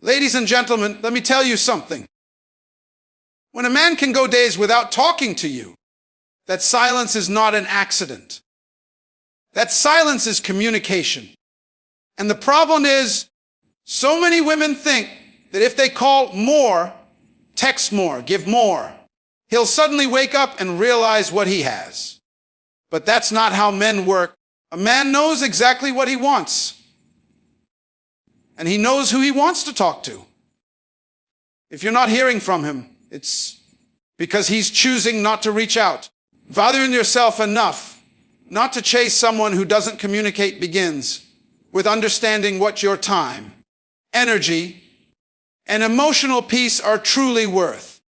Ladies and gentlemen, let me tell you something. When a man can go days without talking to you, that silence is not an accident. That silence is communication. And the problem is, so many women think that if they call more, text more, give more, he'll suddenly wake up and realize what he has. But that's not how men work. A man knows exactly what he wants. And he knows who he wants to talk to. If you're not hearing from him, it's because he's choosing not to reach out. Valuing yourself enough not to chase someone who doesn't communicate begins with understanding what your time, energy, and emotional peace are truly worth.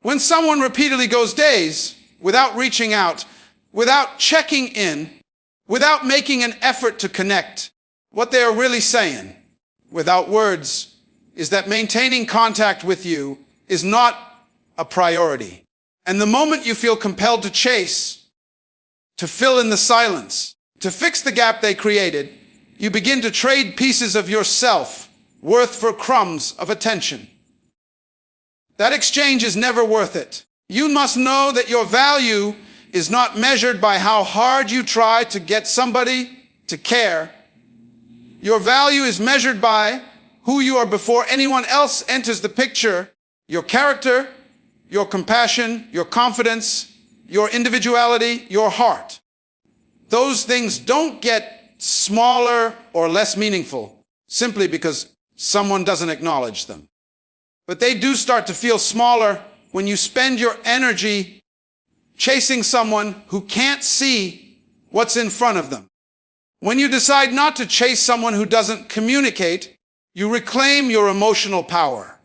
When someone repeatedly goes days without reaching out, without checking in, without making an effort to connect, what they are really saying, without words, is that maintaining contact with you is not a priority. And the moment you feel compelled to chase, to fill in the silence, to fix the gap they created, you begin to trade pieces of yourself worth for crumbs of attention. That exchange is never worth it. You must know that your value is not measured by how hard you try to get somebody to care. Your value is measured by who you are before anyone else enters the picture. Your character, your compassion, your confidence, your individuality, your heart. Those things don't get smaller or less meaningful simply because someone doesn't acknowledge them. But they do start to feel smaller when you spend your energy chasing someone who can't see what's in front of them. When you decide not to chase someone who doesn't communicate, you reclaim your emotional power.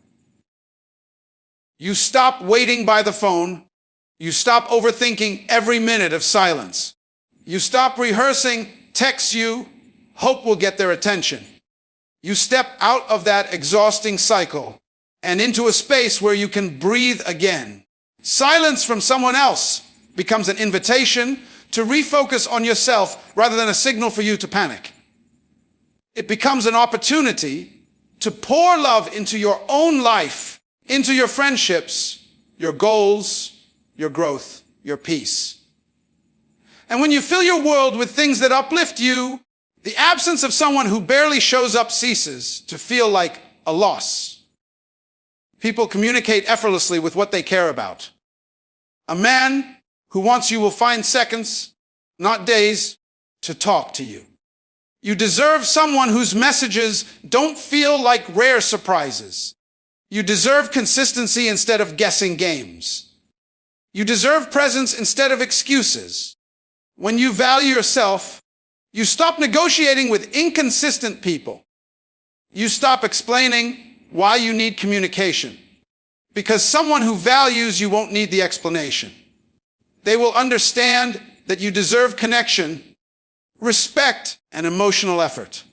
You stop waiting by the phone. You stop overthinking every minute of silence. You stop rehearsing texts you hope will get their attention. You step out of that exhausting cycle and into a space where you can breathe again. Silence from someone else becomes an invitation to refocus on yourself rather than a signal for you to panic. It becomes an opportunity to pour love into your own life, into your friendships, your goals, your growth, your peace. And when you fill your world with things that uplift you, the absence of someone who barely shows up ceases to feel like a loss. People communicate effortlessly with what they care about. A man who wants you will find seconds, not days, to talk to you. You deserve someone whose messages don't feel like rare surprises. You deserve consistency instead of guessing games. You deserve presence instead of excuses. When you value yourself, you stop negotiating with inconsistent people. You stop explaining why you need communication. Because someone who values you won't need the explanation. They will understand that you deserve connection, respect, and emotional effort.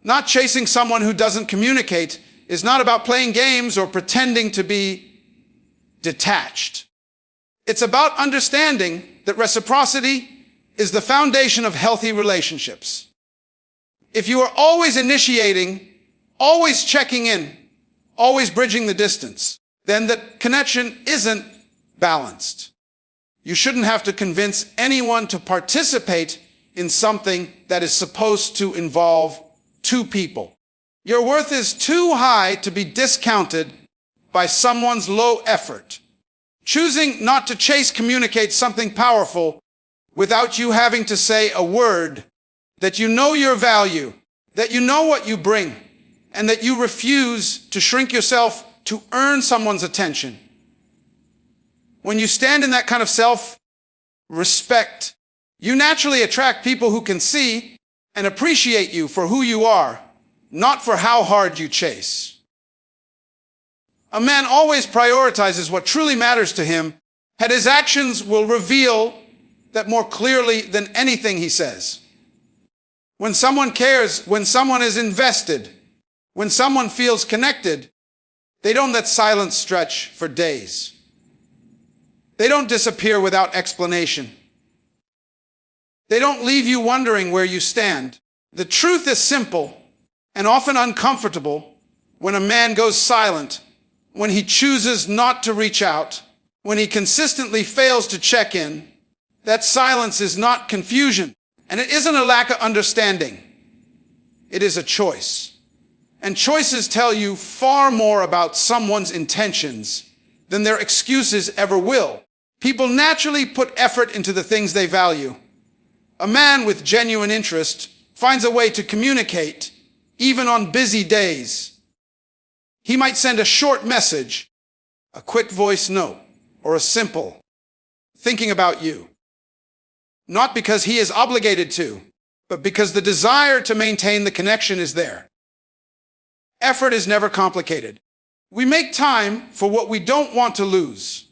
Not chasing someone who doesn't communicate is not about playing games or pretending to be detached. It's about understanding that reciprocity is the foundation of healthy relationships. If you are always initiating, always checking in, always bridging the distance, then the connection isn't balanced. You shouldn't have to convince anyone to participate in something that is supposed to involve two people. Your worth is too high to be discounted by someone's low effort. Choosing not to chase communicates something powerful without you having to say a word, that you know your value, that you know what you bring, and that you refuse to shrink yourself to earn someone's attention. When you stand in that kind of self-respect, you naturally attract people who can see and appreciate you for who you are, not for how hard you chase. A man always prioritizes what truly matters to him, and his actions will reveal that more clearly than anything he says. When someone cares, when someone is invested, when someone feels connected, they don't let silence stretch for days. They don't disappear without explanation. They don't leave you wondering where you stand. The truth is simple and often uncomfortable, When a man goes silent, when he chooses not to reach out, when he consistently fails to check in, that silence is not confusion, and it isn't a lack of understanding. It is a choice. And choices tell you far more about someone's intentions than their excuses ever will. People naturally put effort into the things they value. A man with genuine interest finds a way to communicate, even on busy days. He might send a short message, a quick voice note, or a simple, thinking about you. Not because he is obligated to, but because the desire to maintain the connection is there. Effort is never complicated. We make time for what we don't want to lose.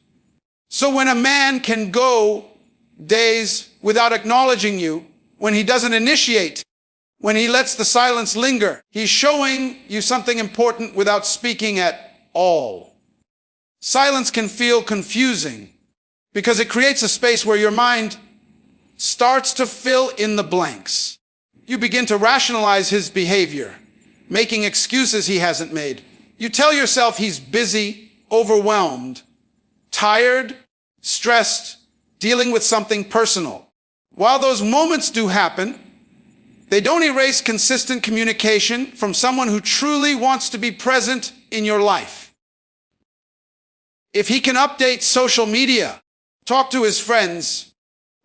So when a man can go days without acknowledging you, when he doesn't initiate, when he lets the silence linger, he's showing you something important without speaking at all. Silence can feel confusing because it creates a space where your mind starts to fill in the blanks. You begin to rationalize his behavior, making excuses he hasn't made. You tell yourself he's busy, overwhelmed, tired, stressed, dealing with something personal. While those moments do happen, they don't erase consistent communication from someone who truly wants to be present in your life. If he can update social media, talk to his friends,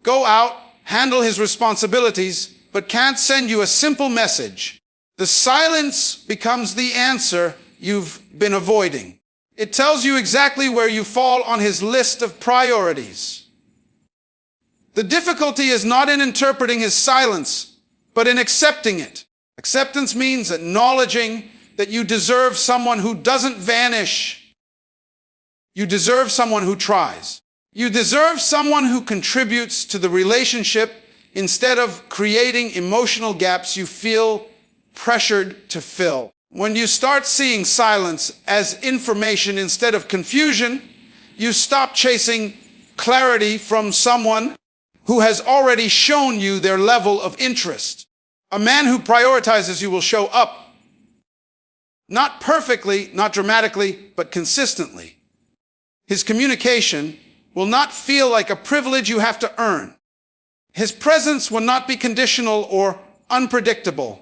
go out, handle his responsibilities, but can't send you a simple message, the silence becomes the answer you've been avoiding. It tells you exactly where you fall on his list of priorities. The difficulty is not in interpreting his silence, but in accepting it. Acceptance means acknowledging that you deserve someone who doesn't vanish. You deserve someone who tries. You deserve someone who contributes to the relationship instead of creating emotional gaps you feel pressured to fill. When you start seeing silence as information instead of confusion, you stop chasing clarity from someone who has already shown you their level of interest. A man who prioritizes you will show up. Not perfectly, not dramatically, but consistently. His communication will not feel like a privilege you have to earn. His presence will not be conditional or unpredictable.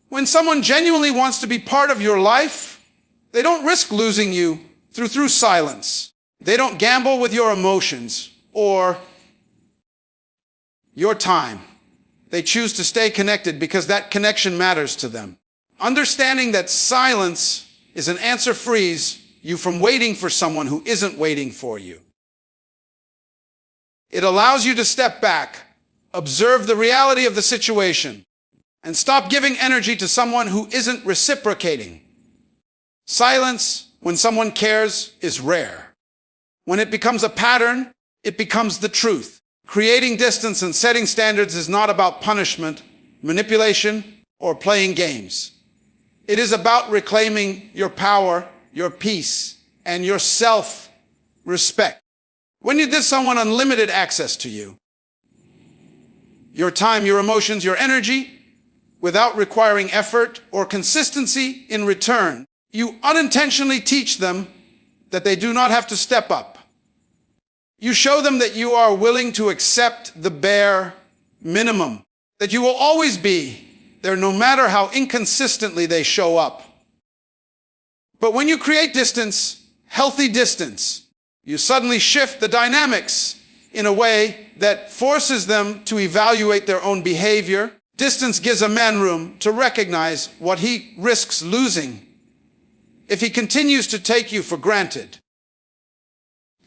When someone genuinely wants to be part of your life, they don't risk losing you through silence. They don't gamble with your emotions or your time. They choose to stay connected because that connection matters to them. Understanding that silence is an answer frees you from waiting for someone who isn't waiting for you. It allows you to step back, observe the reality of the situation, and stop giving energy to someone who isn't reciprocating. Silence, when someone cares, is rare. When it becomes a pattern, it becomes the truth. Creating distance and setting standards is not about punishment, manipulation, or playing games. It is about reclaiming your power, your peace, and your self-respect. When you give someone unlimited access to you, your time, your emotions, your energy, without requiring effort or consistency in return, you unintentionally teach them that they do not have to step up. You show them that you are willing to accept the bare minimum, that you will always be there no matter how inconsistently they show up. But when you create distance, healthy distance, you suddenly shift the dynamics in a way that forces them to evaluate their own behavior. Distance gives a man room to recognize what he risks losing if he continues to take you for granted.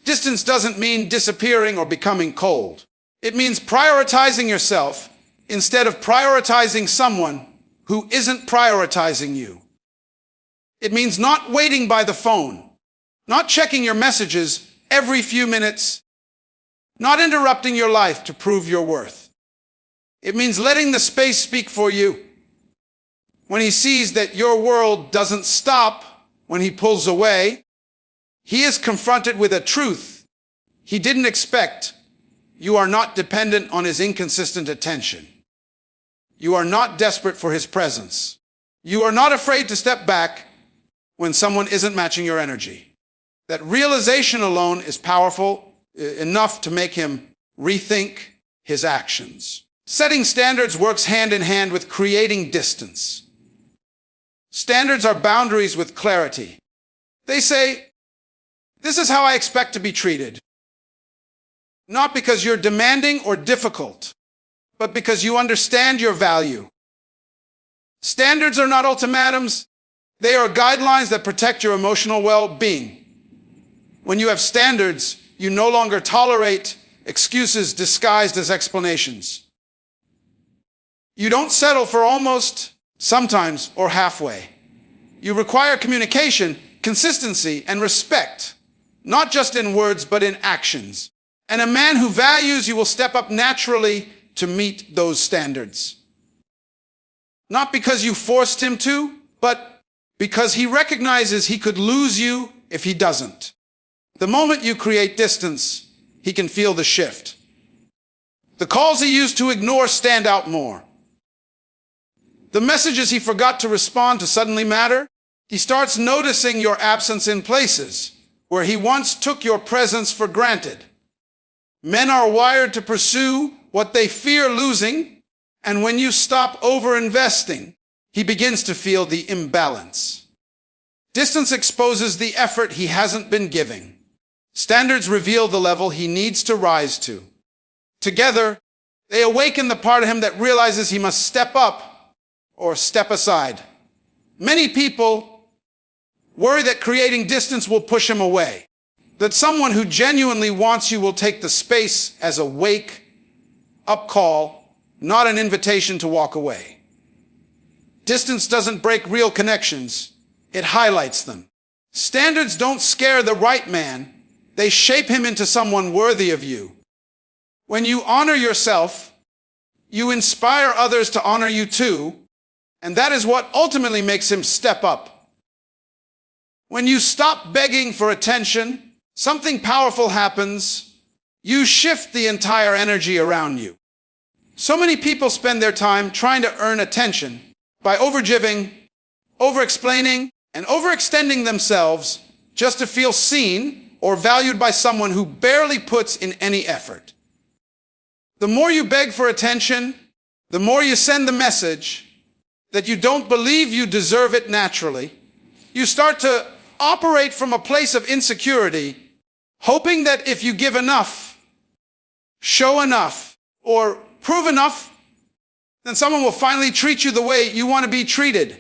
Distance doesn't mean disappearing or becoming cold. It means prioritizing yourself instead of prioritizing someone who isn't prioritizing you. It means not waiting by the phone, not checking your messages every few minutes, not interrupting your life to prove your worth. It means letting the space speak for you. When he sees that your world doesn't stop when he pulls away, he is confronted with a truth he didn't expect. You are not dependent on his inconsistent attention. You are not desperate for his presence. You are not afraid to step back when someone isn't matching your energy. That realization alone is powerful enough to make him rethink his actions. Setting standards works hand in hand with creating distance. Standards are boundaries with clarity. They say, this is how I expect to be treated. Not because you're demanding or difficult, but because you understand your value. Standards are not ultimatums. They are guidelines that protect your emotional well-being. When you have standards, you no longer tolerate excuses disguised as explanations. You don't settle for almost, sometimes, or halfway. You require communication, consistency, and respect, not just in words, but in actions. And a man who values you will step up naturally to meet those standards. Not because you forced him to, but because he recognizes he could lose you if he doesn't. The moment you create distance, he can feel the shift. The calls he used to ignore stand out more. The messages he forgot to respond to suddenly matter. He starts noticing your absence in places where he once took your presence for granted. Men are wired to pursue what they fear losing, and when you stop over-investing, he begins to feel the imbalance. Distance exposes the effort he hasn't been giving. Standards reveal the level he needs to rise to. Together, they awaken the part of him that realizes he must step up or step aside. Many people worry that creating distance will push him away, that someone who genuinely wants you will take the space as a wake-up call, not an invitation to walk away. Distance doesn't break real connections, it highlights them. Standards don't scare the right man, they shape him into someone worthy of you. When you honor yourself, you inspire others to honor you too, and that is what ultimately makes him step up. When you stop begging for attention, something powerful happens. You shift the entire energy around you. So many people spend their time trying to earn attention by overgiving, over-explaining, and overextending themselves just to feel seen or valued by someone who barely puts in any effort. The more you beg for attention, the more you send the message that you don't believe you deserve it naturally. You start to operate from a place of insecurity, hoping that if you give enough, show enough, or prove enough, then someone will finally treat you the way you want to be treated.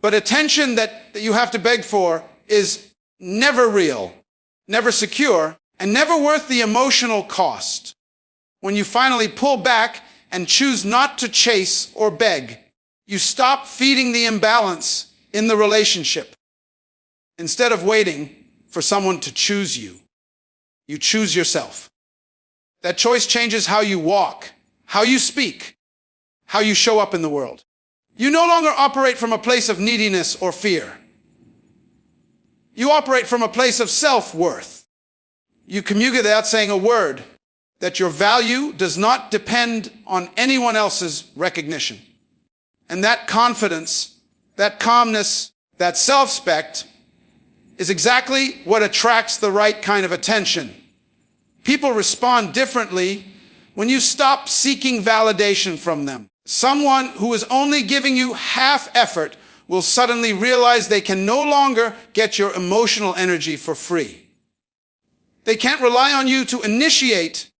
But attention that you have to beg for is never real, never secure, and never worth the emotional cost. When you finally pull back and choose not to chase or beg, you stop feeding the imbalance in the relationship. Instead of waiting for someone to choose you, you choose yourself. That choice changes how you walk, how you speak, how you show up in the world. You no longer operate from a place of neediness or fear. You operate from a place of self-worth. You communicate without saying a word that your value does not depend on anyone else's recognition. And that confidence, that calmness, that self-respect is exactly what attracts the right kind of attention. People respond differently when you stop seeking validation from them. Someone who is only giving you half effort will suddenly realize they can no longer get your emotional energy for free. They can't rely on you to initiate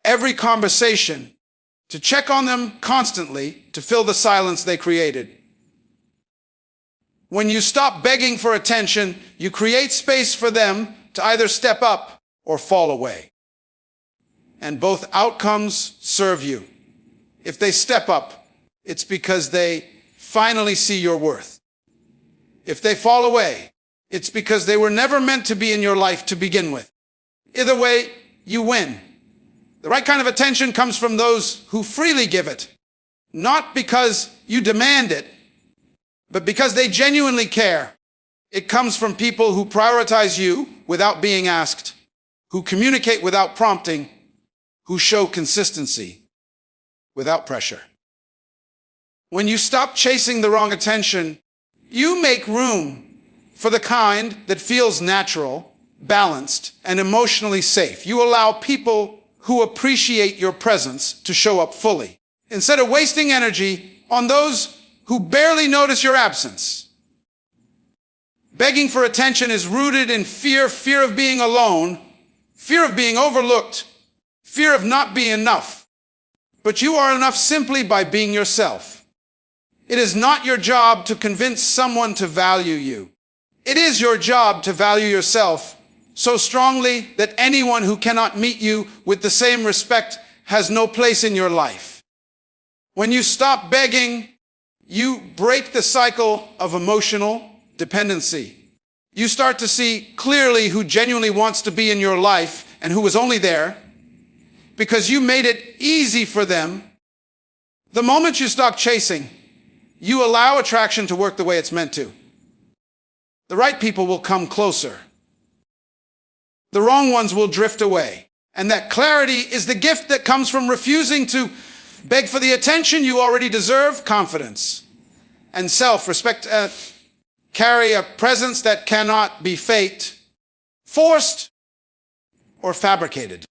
every conversation, to check on them constantly, to fill the silence they created. When you stop begging for attention, you create space for them to either step up or fall away. And both outcomes serve you. If they step up, it's because they finally see your worth. If they fall away, it's because they were never meant to be in your life to begin with. Either way, you win. The right kind of attention comes from those who freely give it, not because you demand it, but because they genuinely care. It comes from people who prioritize you without being asked, who communicate without prompting, who show consistency without pressure. When you stop chasing the wrong attention, you make room for the kind that feels natural, balanced, and emotionally safe. You allow people who appreciate your presence to show up fully, instead of wasting energy on those who barely notice your absence. Begging for attention is rooted in fear of being alone, fear of being overlooked, fear of not being enough. But you are enough simply by being yourself. It is not your job to convince someone to value you. It is your job to value yourself so strongly that anyone who cannot meet you with the same respect has no place in your life. When you stop begging, you break the cycle of emotional dependency. You start to see clearly who genuinely wants to be in your life and who is only there because you made it easy for them. The moment you stop chasing, you allow attraction to work the way it's meant to. The right people will come closer. The wrong ones will drift away. And that clarity is the gift that comes from refusing to beg for the attention you already deserve. Confidence and self-respect carry a presence that cannot be faked, forced, or fabricated.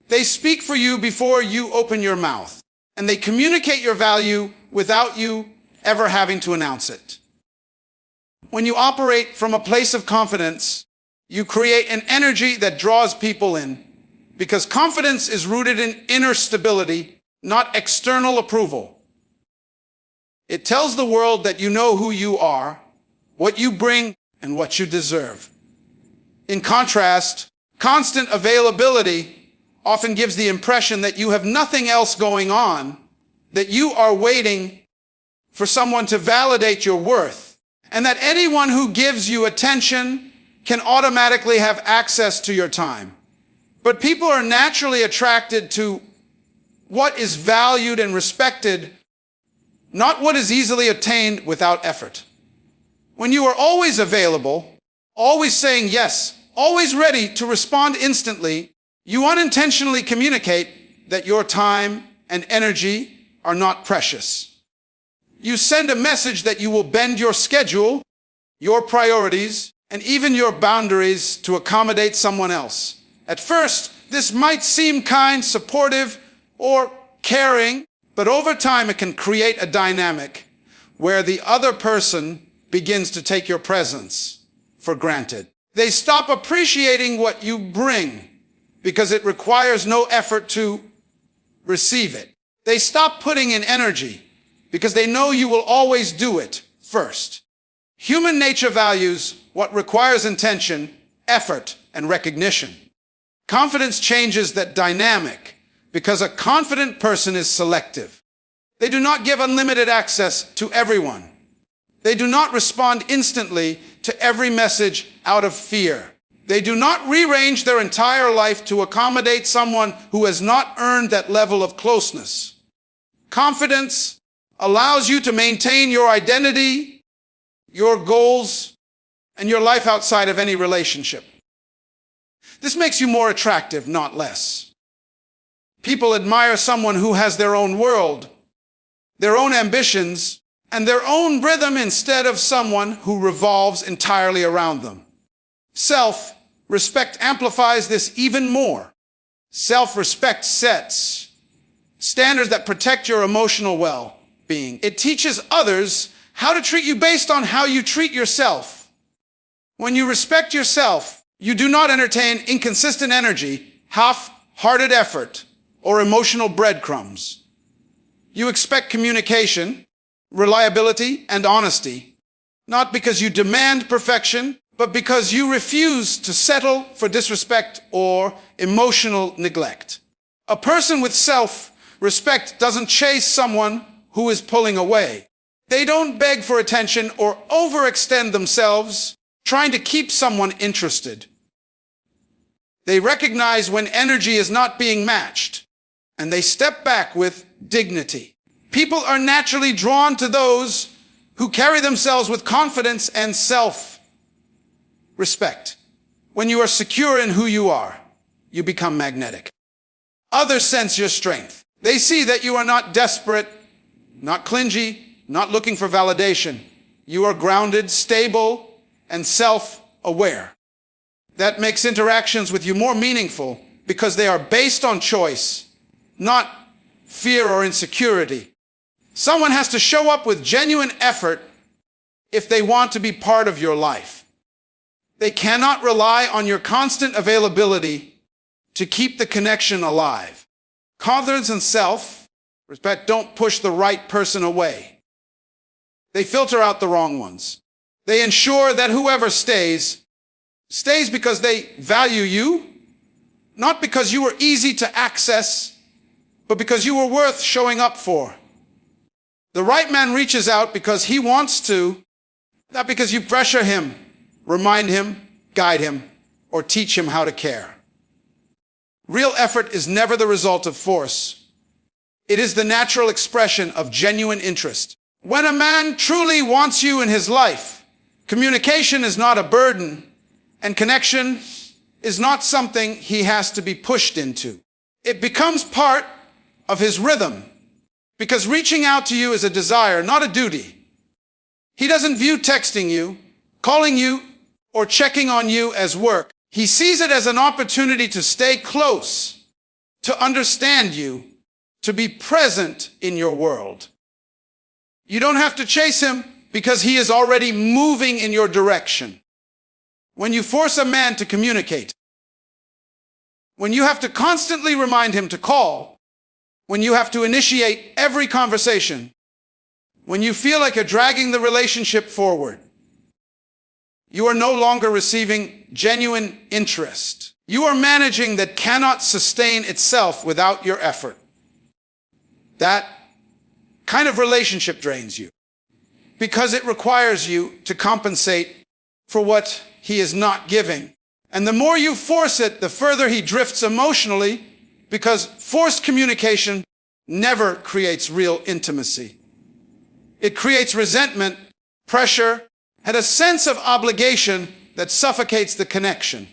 They speak for you before you open your mouth, and they communicate your value without you ever having to announce it. When you operate from a place of confidence, you create an energy that draws people in, because confidence is rooted in inner stability, not external approval. It tells the world that you know who you are, what you bring, and what you deserve. In contrast, constant availability often gives the impression that you have nothing else going on, that you are waiting for someone to validate your worth, and that anyone who gives you attention can automatically have access to your time. But people are naturally attracted to what is valued and respected, not what is easily attained without effort. When you are always available, always saying yes, always ready to respond instantly, you unintentionally communicate that your time and energy are not precious. You send a message that you will bend your schedule, your priorities, and even your boundaries to accommodate someone else. At first, this might seem kind, supportive, or caring, but over time it can create a dynamic where the other person begins to take your presence for granted. They stop appreciating what you bring because it requires no effort to receive it. They stop putting in energy because they know you will always do it first. Human nature values what requires intention, effort, and recognition. Confidence changes that dynamic because a confident person is selective. They do not give unlimited access to everyone. They do not respond instantly to every message out of fear. They do not rearrange their entire life to accommodate someone who has not earned that level of closeness. Confidence allows you to maintain your identity, your goals, and your life outside of any relationship. This makes you more attractive, not less. People admire someone who has their own world, their own ambitions, and their own rhythm instead of someone who revolves entirely around them. Self-respect amplifies this even more. Self-respect sets standards that protect your emotional well-being. It teaches others how to treat you based on how you treat yourself. When you respect yourself, you do not entertain inconsistent energy, half-hearted effort, or emotional breadcrumbs. You expect communication, reliability, and honesty, not because you demand perfection, but because you refuse to settle for disrespect or emotional neglect. A person with self-respect doesn't chase someone who is pulling away. They don't beg for attention or overextend themselves, trying to keep someone interested. They recognize when energy is not being matched, and they step back with dignity. People are naturally drawn to those who carry themselves with confidence and self-respect. When you are secure in who you are, you become magnetic. Others sense your strength. They see that you are not desperate, not clingy, not looking for validation. You are grounded, stable, and self-aware. That makes interactions with you more meaningful because they are based on choice, not fear or insecurity. Someone has to show up with genuine effort if they want to be part of your life. They cannot rely on your constant availability to keep the connection alive. Confidence and self-respect don't push the right person away. They filter out the wrong ones. They ensure that whoever stays because they value you, not because you were easy to access, but because you were worth showing up for. The right man reaches out because he wants to, not because you pressure him, remind him, guide him, or teach him how to care. Real effort is never the result of force. It is the natural expression of genuine interest. When a man truly wants you in his life, communication is not a burden, and connection is not something he has to be pushed into. It becomes part of his rhythm, because reaching out to you is a desire, not a duty. He doesn't view texting you, calling you, or checking on you as work. He sees it as an opportunity to stay close, to understand you, to be present in your world. You don't have to chase him because he is already moving in your direction. When you force a man to communicate, when you have to constantly remind him to call, when you have to initiate every conversation, when you feel like you're dragging the relationship forward, you are no longer receiving genuine interest. You are managing that cannot sustain itself without your effort. That kind of relationship drains you because it requires you to compensate for what he is not giving. And the more you force it, the further he drifts emotionally, because forced communication never creates real intimacy. It creates resentment, pressure, and a sense of obligation that suffocates the connection.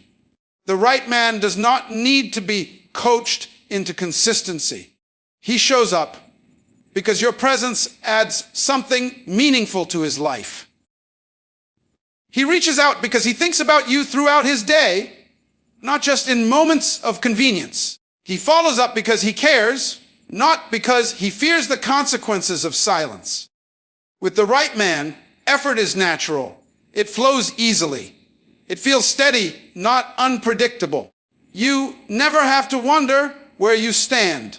The right man does not need to be coached into consistency. He shows up because your presence adds something meaningful to his life. He reaches out because he thinks about you throughout his day, not just in moments of convenience. He follows up because he cares, not because he fears the consequences of silence. With the right man, effort is natural. It flows easily. It feels steady, not unpredictable. You never have to wonder where you stand,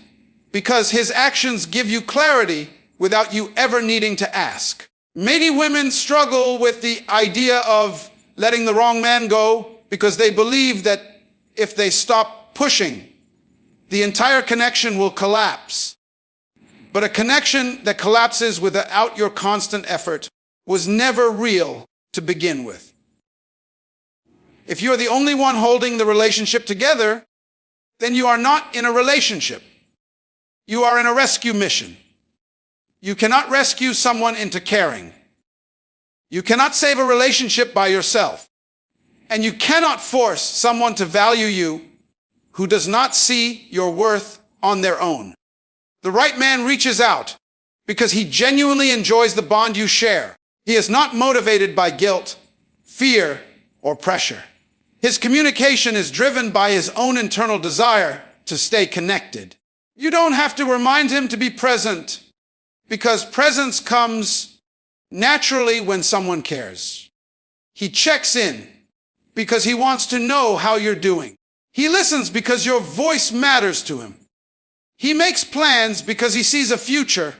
because his actions give you clarity without you ever needing to ask. Many women struggle with the idea of letting the wrong man go because they believe that if they stop pushing, the entire connection will collapse. But a connection that collapses without your constant effort was never real to begin with. If you're the only one holding the relationship together, then you are not in a relationship. You are in a rescue mission. You cannot rescue someone into caring. You cannot save a relationship by yourself. And you cannot force someone to value you who does not see your worth on their own. The right man reaches out because he genuinely enjoys the bond you share. He is not motivated by guilt, fear, or pressure. His communication is driven by his own internal desire to stay connected. You don't have to remind him to be present, because presence comes naturally when someone cares. He checks in because he wants to know how you're doing. He listens because your voice matters to him. He makes plans because he sees a future,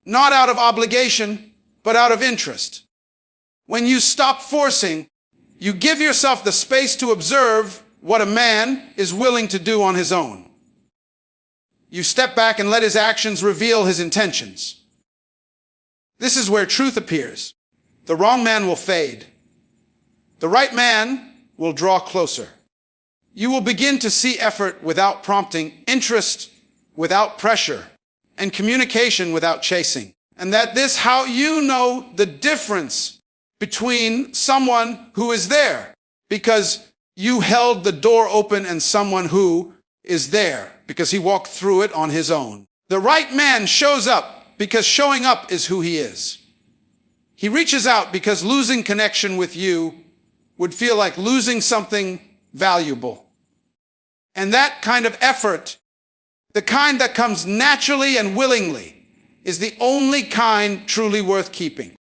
not out of obligation, but out of interest. When you stop forcing, you give yourself the space to observe what a man is willing to do on his own. You step back and let his actions reveal his intentions. This is where truth appears. The wrong man will fade. The right man will draw closer. You will begin to see effort without prompting, interest without pressure, and communication without chasing. And that this how you know the difference between someone who is there because you held the door open and someone who is there because he walked through it on his own. The right man shows up because showing up is who he is. He reaches out because losing connection with you would feel like losing something valuable. And that kind of effort, the kind that comes naturally and willingly, is the only kind truly worth keeping.